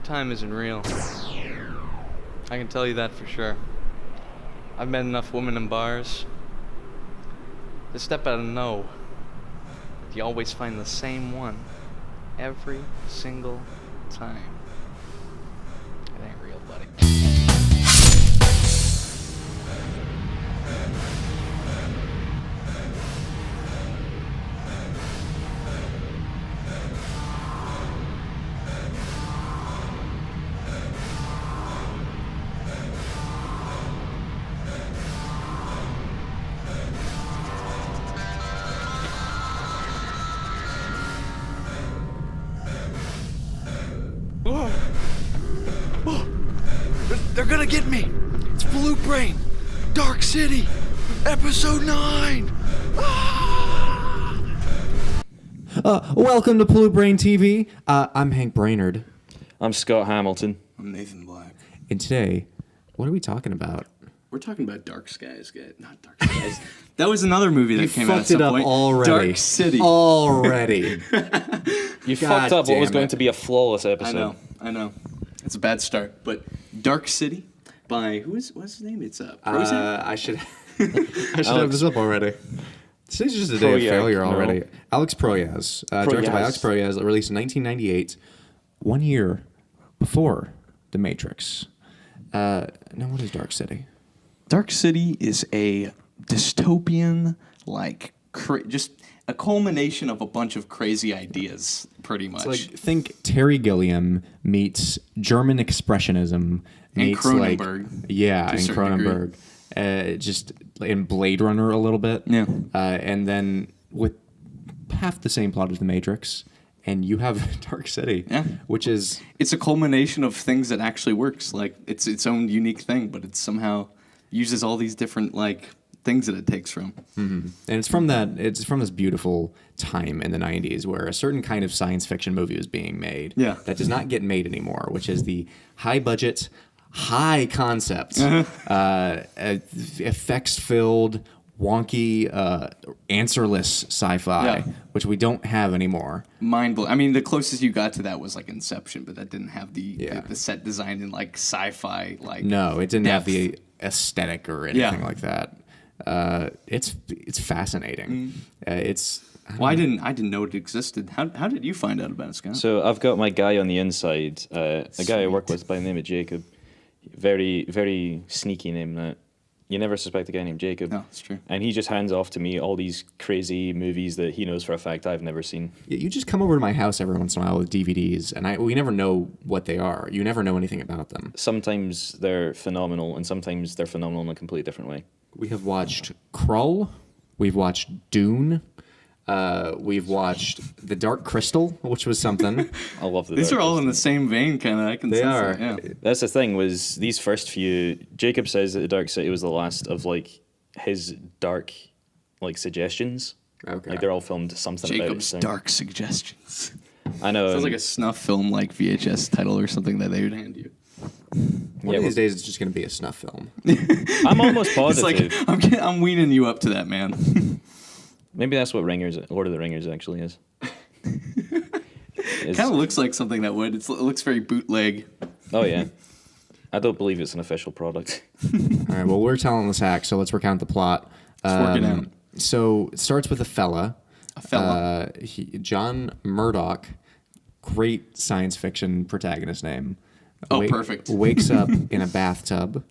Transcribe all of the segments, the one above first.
time isn't real. I can tell you that for sure. I've met enough women in bars to step out and know you always find the same one every single time. It ain't real, buddy. They're gonna get me! It's Pollute Brain! Dark City! Episode 9! Welcome to Pollute Brain TV. I'm Hank Brainerd. I'm Scott Hamilton. I'm Nathan Black. And today, what are we talking about? We're talking about Dark Skies, guys. Not Dark Skies. That was another movie that came out at fucked it some up point. already. Dark City. Already. You God fucked up what was damn going it. to be a flawless episode. I know. It's a bad start. But Dark City by, what's his name? It's Prozan? I should have this up already. Today's just a day of failure already. No. Alex Proyas, directed by Alex Proyas, released in 1998, 1 year before The Matrix. Now, what is Dark City? Dark City is a dystopian, just a culmination of a bunch of crazy ideas, pretty much. It's like, think Terry Gilliam meets German Expressionism meets Cronenberg. And Cronenberg. Just in Blade Runner a little bit. Yeah. And then with half the same plot as The Matrix, and you have Dark City, which is... It's a culmination of things that actually works. Like, it's its own unique thing, but it somehow uses all these different, things that it takes from. Mm-hmm. And it's from this beautiful time in the 90s where a certain kind of science fiction movie was being made that does not get made anymore, which is the high budget, high concept, effects filled, wonky, answerless sci-fi, which we don't have anymore. Mind-blowing. I mean, the closest you got to that was Inception, but that didn't have the set design in sci-fi No, it didn't depth. have the aesthetic or anything like that. It's fascinating. I didn't know it existed. How did you find out about it, Scott? So I've got my guy on the inside, a guy I work with by the name of Jacob. Very, very sneaky name that. You never suspect a guy named Jacob. No, that's true. And he just hands off to me all these crazy movies that he knows for a fact I've never seen. You just come over to my house every once in a while with DVDs, and we never know what they are. You never know anything about them. Sometimes they're phenomenal, and sometimes they're phenomenal in a completely different way. We have watched Krull. We've watched Dune. We've watched The Dark Crystal, which was something. I love These are all in the same vein, kind of. I can They sense are. that, yeah. That's the thing, was these first few... Jacob says that The Dark City was the last of, his dark, suggestions. Okay. They're all filmed something about it. Jacob's Dark Suggestions. I know. Sounds like a snuff film, VHS title or something that they would hand you. One of these days, it's just going to be a snuff film. I'm almost It's positive. I'm weaning you up to that, man. Maybe that's what Lord of the Ringers actually is. It kind of looks like something that would. It looks very bootleg. Oh, yeah. I don't believe it's an official product. All right, well, we're telling this hack, so let's recount the plot. Let's work it out. So it starts with a fella. John Murdoch, great science fiction protagonist name. Perfect. Wakes up in a bathtub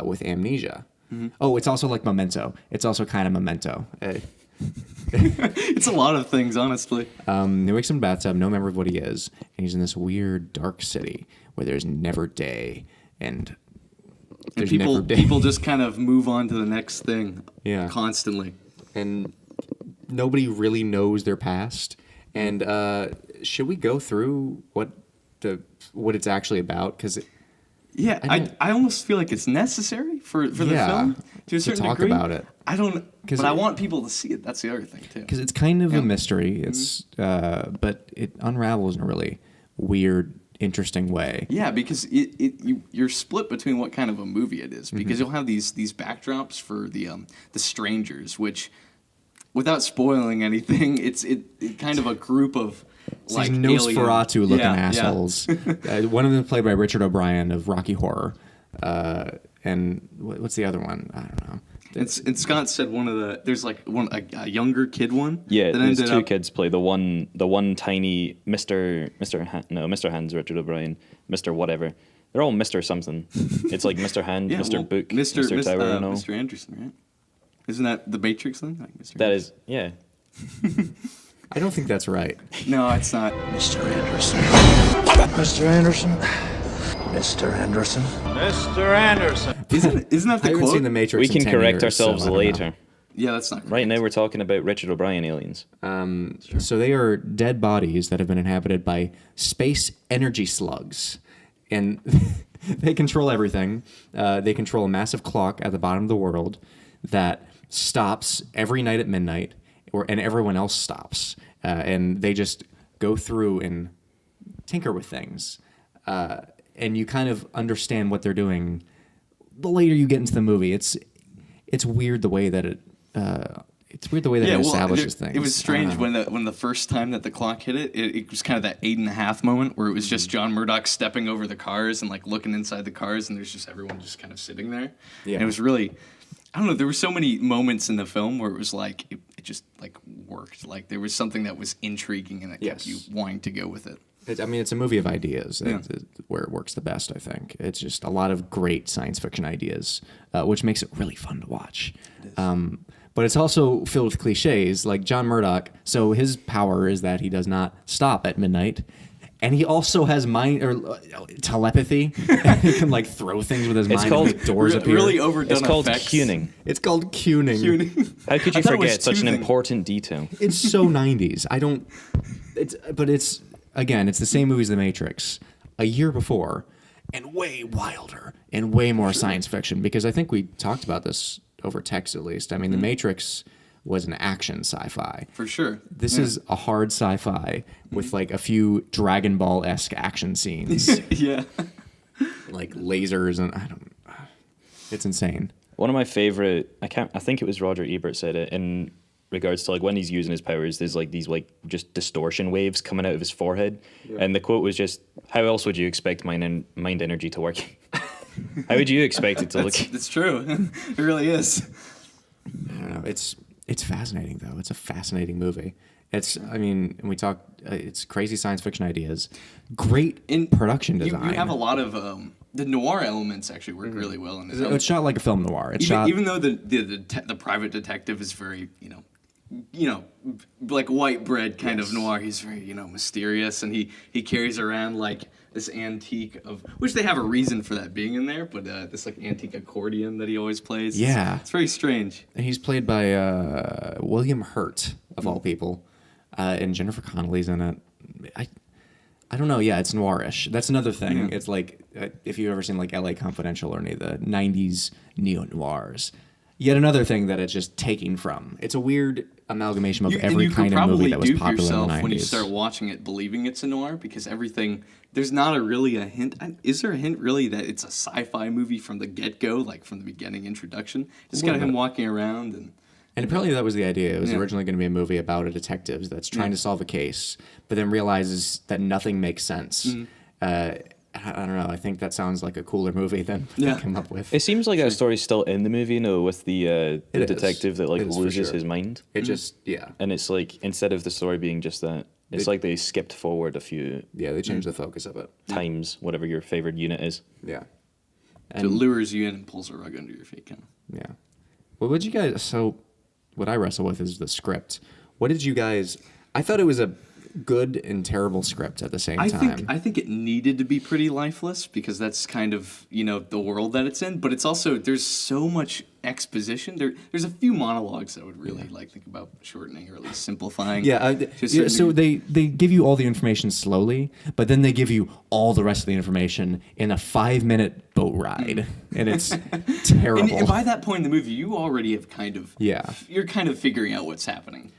with amnesia. Mm-hmm. Oh, it's also like Memento. It's also kind of Memento. It's a lot of things, honestly. He wakes up in a bathtub, no memory of what he is, and he's in this weird dark city where there's never day, and there's never day. People just kind of move on to the next thing constantly. And nobody really knows their past. And should we go through what it's actually about? Because I almost feel like it's necessary for the film to a certain talk degree. about it. I don't, but I want people to see it. That's the other thing too. Because it's kind of a mystery. It's but it unravels in a really weird, interesting way. Yeah, because you're split between what kind of a movie it is. Because you'll have these backdrops for the strangers, which, without spoiling anything, it's kind of a group of It's like these Nosferatu-looking assholes. One of them played by Richard O'Brien of Rocky Horror. And what's the other one? I don't know. And Scott said there's like a younger kid one. Yeah, there's two kids play the one tiny Mr. Hand's Richard O'Brien, Mr. whatever. They're all Mr. something. It's like Mr. Hand, Mr. Book, Mr. Tower, no? Mr. Anderson, right? Isn't that the Matrix thing? Like Mr. That is, yeah. I don't think that's right. No, it's not. Mr. Anderson. Mr. Anderson. Mr. Anderson. Mr. Anderson. Isn't that the I haven't quote? seen the Matrix. We can in 10 correct years, ourselves so I don't later. know. Yeah, that's not correct. Right now we're talking about Richard O'Brien aliens. So they are dead bodies that have been inhabited by space energy slugs, and they control everything. They control a massive clock at the bottom of the world that stops every night at midnight, and everyone else stops, and they just go through and tinker with things, and you kind of understand what they're doing. The later you get into the movie, it's weird the way that it. It's weird the way that it establishes things. It was strange when the first time that the clock hit it was kind of that 8.5 moment where it was just John Murdoch stepping over the cars and like looking inside the cars, and there's just everyone just kind of sitting there. Yeah. And it was really, I don't know, there were so many moments in the film where it was like it just like worked. Like there was something that was intriguing and that kept you wanting to go with it. It's a movie of ideas where it works the best, I think. It's just a lot of great science fiction ideas, which makes it really fun to watch. But it's also filled with cliches, like John Murdoch. So his power is that he does not stop at midnight. And he also has telepathy. He can like throw things with his mind. Called and make doors appear. Really overdone. It's called effects. KEANU. It's called KEANU. How could you forget such an important detail? It's so 90s. But it's the same movie as The Matrix, a year before, and way wilder and way more science fiction. Because I think we talked about this over text, at least. I mean, The Matrix was an action sci-fi. For sure. This is a hard sci-fi with like a few Dragon Ball-esque action scenes. Yeah. Like lasers and it's insane. One of my favorite, I think it was Roger Ebert said it, in regards to like when he's using his powers, there's like these like just distortion waves coming out of his forehead. Yeah. And the quote was just, how else would you expect mind energy to work? How would you expect it to look? It's true. It really is. I don't know. It's fascinating though. It's a fascinating movie. It's it's crazy science fiction ideas, great in production design. You have a lot of the noir elements actually work really well in this. It's shot like a film noir. Even though the private detective is very like white bread kind of noir. He's very mysterious, and he carries around like this antique of which they have a reason for that being in there, but this like antique accordion that he always plays. Yeah, it's very strange. And he's played by William Hurt of all people, and Jennifer Connelly's in it. I don't know. Yeah, it's noirish. That's another thing. Yeah. It's like if you've ever seen like L.A. Confidential or any of the '90s neo noirs. Yet another thing that it's just taking from. It's a weird amalgamation of every kind of movie that was popular in the 90s. When you start watching it, believing it's a noir, because everything, there's not really a hint. Is there a hint really that it's a sci-fi movie from the get-go, like from the beginning introduction? Just kind of him walking around and apparently that was the idea. It was originally going to be a movie about a detective that's trying to solve a case, but then realizes that nothing makes sense. Mm-hmm. I don't know. I think that sounds like a cooler movie than they came up with. It seems like that story's still in the movie, with the detective that like loses his mind. It just and it's like instead of the story being just that, it's like they skipped forward a few. Yeah, they changed the focus of it. Times, whatever your favorite unit is. Yeah, and it lures you in and pulls a rug under your feet, kind of. Yeah. Well, what you guys? So, what I wrestle with is the script. What did you guys? I thought it was a good and terrible script at the same time. I think it needed to be pretty lifeless because that's kind of the world that it's in. But it's also there's so much exposition. There's a few monologues that I would really think about shortening or at least simplifying. So they give you all the information slowly, but then they give you all the rest of the information in a 5-minute boat ride, and it's terrible. And by that point in the movie, you already have you're kind of figuring out what's happening.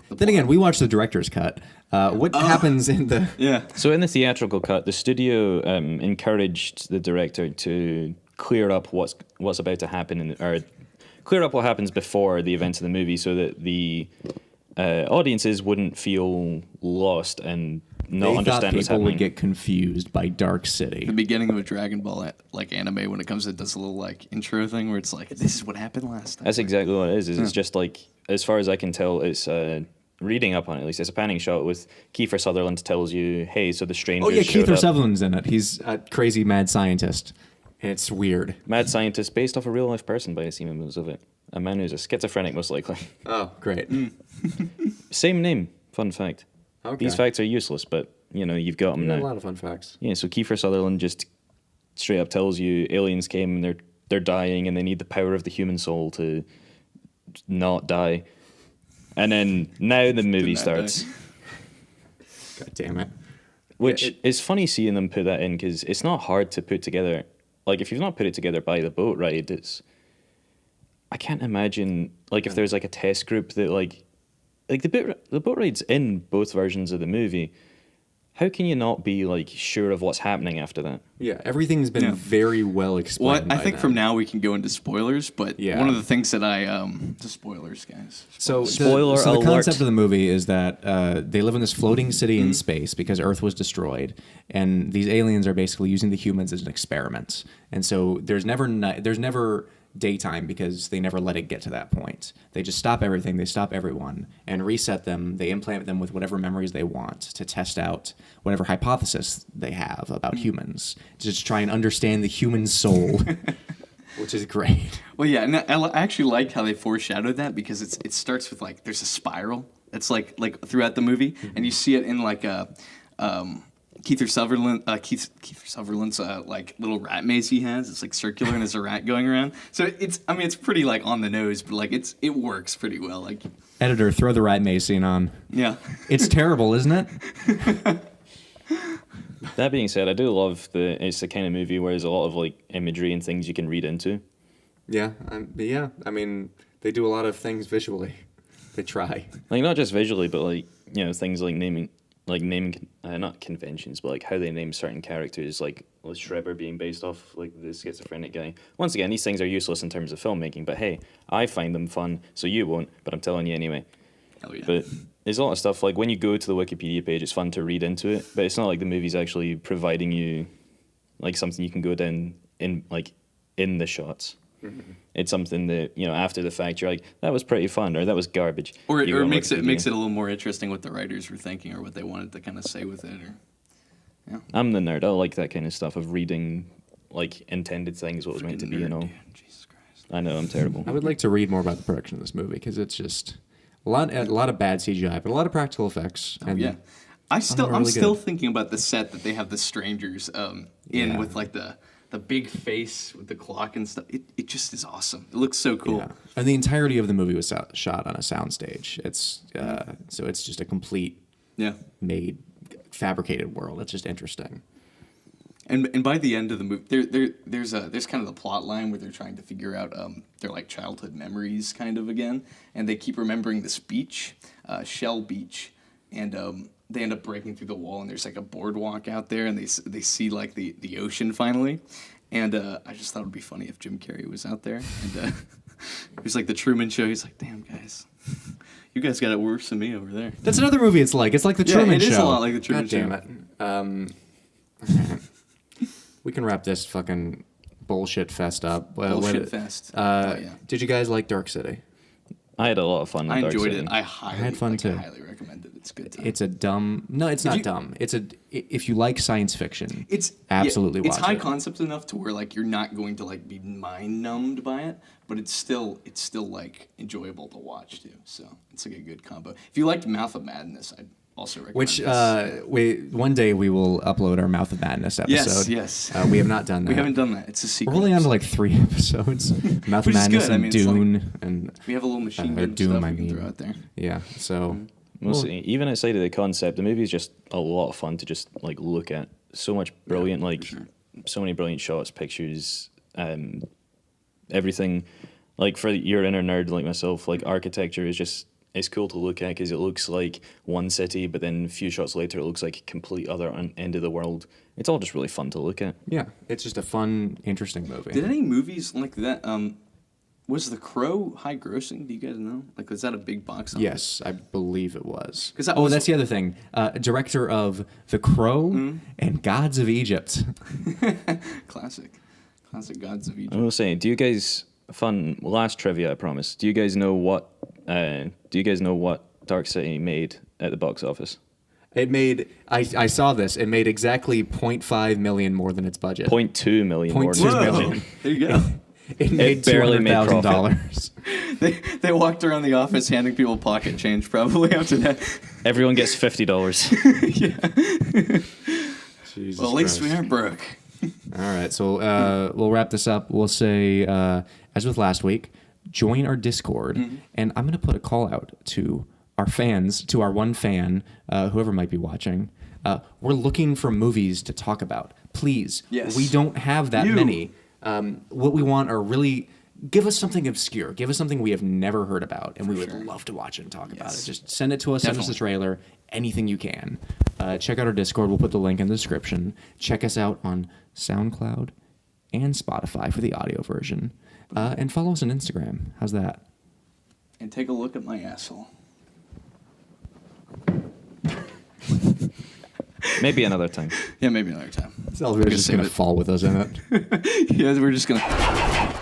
Then again, we watched the director's cut. What happens in the... Yeah. So in the theatrical cut, the studio encouraged the director to clear up what's about to happen, or clear up what happens before the events of the movie, so that the audiences wouldn't feel lost and not They thought understand what's people happening. would get confused by Dark City. The beginning of a Dragon Ball like anime, when it comes to does a little like intro thing where it's like, this is what happened last time. That's exactly what it is. It's just like, as far as I can tell, it's reading up on it at least. It's a panning shot with Kiefer Sutherland tells you, hey, so the strangers Oh yeah, showed Kiefer up. Sutherland's in it. He's a crazy mad scientist. It's weird. Mad scientist based off a real life person by the seemings of it. A man who's a schizophrenic, most likely. Oh, great. Same name. Fun fact. Okay. These facts are useless, but you've got them Yeah, a now. lot of fun facts. Yeah, so Kiefer Sutherland just straight up tells you aliens came and they're dying and they need the power of the human soul to not die. And then now the movie Did not die. starts, God damn it. which is funny seeing them put that in because it's not hard to put together. Like if you've not put it together by the boat ride, I can't imagine like if there's like a test group that like the boat ride's in both versions of the movie. How can you not be like sure of what's happening after that? Yeah, everything's been Yeah. very well Well, explained. I by think them. from now we can go into spoilers, but Yeah. one of the things that the spoilers, guys. So Spoiler the alert. concept of the movie is that they live in this floating city in space because Earth was destroyed, and these aliens are basically using the humans as an experiment. And so there's never daytime because they never let it get to that point. They just stop everything, they stop everyone, and reset them. They implant them with whatever memories they want to test out whatever hypothesis they have about humans, to just try and understand the human soul, which is great. Well, yeah, and I actually liked how they foreshadowed that because it starts with like there's a spiral. It's like throughout the movie, and you see it in like a Keith Sutherland's like little rat maze he has. It's like circular and there's a rat going around. So it's pretty like on the nose, but like it works pretty well. Like Editor, throw the rat maze scene on. yeah, It's terrible, isn't it? That being said, I do love it's the kind of movie where there's a lot of like imagery and things you can read into. Yeah, I mean, they do a lot of things visually. They try. Like not just visually, but like things like naming not conventions, but like how they name certain characters, like Schreiber being based off like the schizophrenic guy. Once again, these things are useless in terms of filmmaking, but hey, I find them fun, so you won't, but I'm telling you anyway. hell yeah. But there's a lot of stuff like when you go to the Wikipedia page, it's fun to read into it, but it's not like the movie's actually providing you like something you can go down in the shots. Mm-hmm. It's something that after the fact you're like, that was pretty fun, or that was garbage. Or You go it on makes it Wikipedia. a little more interesting what the writers were thinking or what they wanted to kind of say with it. Or I'm the nerd. I like that kind of stuff of reading like intended things, what was meant to be, Dude, Jesus Christ. I know I'm terrible. I would like to read more about the production of this movie because it's just a lot of bad CGI, but a lot of practical effects. And Yeah, I'm really still good. thinking about the set that they have the strangers in with like the big face with the clock and stuff. It just is awesome. It looks so cool. Yeah. And the entirety of the movie was shot on a soundstage. It's so it's just a complete Yeah. made fabricated world. It's just interesting. And by the end of the movie, there's kind of the plot line where they're trying to figure out their like childhood memories kind of again, and they keep remembering this beach, Shell Beach, and they end up breaking through the wall, and there's like a boardwalk out there, and they see like the ocean finally, and I just thought it would be funny if Jim Carrey was out there, and it was like the Truman Show. He's like, damn guys, you guys got it worse than me over there. That's another movie. It's like the Truman it Show. is a lot like the Truman God Show. damn it. We can wrap this fucking bullshit fest up. Bullshit fest. Yeah. Did you guys like Dark City? I had a lot of fun with I Dark enjoyed City. it. I highly recommend it. It's good time. It's a dumb. No, it's not dumb. If you like science fiction, It's absolutely it's watch high it. concept enough to where like you're not going to like be mind numbed by it, but it's still like enjoyable to watch too. So it's like a good combo. If you liked Mouth of Madness, I'd also recommend Which this. one day we will upload our Mouth of Madness episode. Yes. We have not done that. We haven't done that. It's a We're sequel. only on to like 3 episodes. Mouth of Which is Madness good. I and mean, it's like- Dune and We have a little machine or gun Doom. stuff I we can mean, throw out there. yeah. So Mostly, even outside of the concept, the movie is just a lot of fun to just like look at. So much brilliant, so many brilliant shots, pictures, everything. Like for your inner nerd like myself, like architecture is just it's cool to look at because it looks like one city, but then a few shots later it looks like a complete other end of the world. It's all just really fun to look at. yeah, it's just a fun, interesting movie. Did any movies like that Was The Crow high grossing? Do you guys know? Like, was that a big box office? Yes, I believe it was. That's the other thing. Director of The Crow and Gods of Egypt. Classic Gods of Egypt. I will say, do you guys last trivia? I promise. Do you guys know what Dark City made at the box office? It made. I saw this. It made exactly 0.5 million more than its budget. 0.2 million more. 0.2 million. There you go. It made barely made $200,000. They walked around the office handing people pocket change probably after that. Everyone gets $50. Jesus Well, at least we Christ. aren't broke. All right, so we'll wrap this up. We'll say, as with last week, join our Discord, and I'm going to put a call out to our fans, to our one fan, whoever might be watching. We're looking for movies to talk about. Please, we don't have that many. What we want are really... Give us something obscure. Give us something we have never heard about, and we would love to watch it and talk about it. Just send it to us, send us a trailer, anything you can. Check out our Discord. We'll put the link in the description. Check us out on SoundCloud and Spotify for the audio version. And follow us on Instagram. How's that? And take a look at my asshole. Maybe another time. Yeah, maybe another time. This elevator's just going to fall with us in it. Yeah, we're just going to...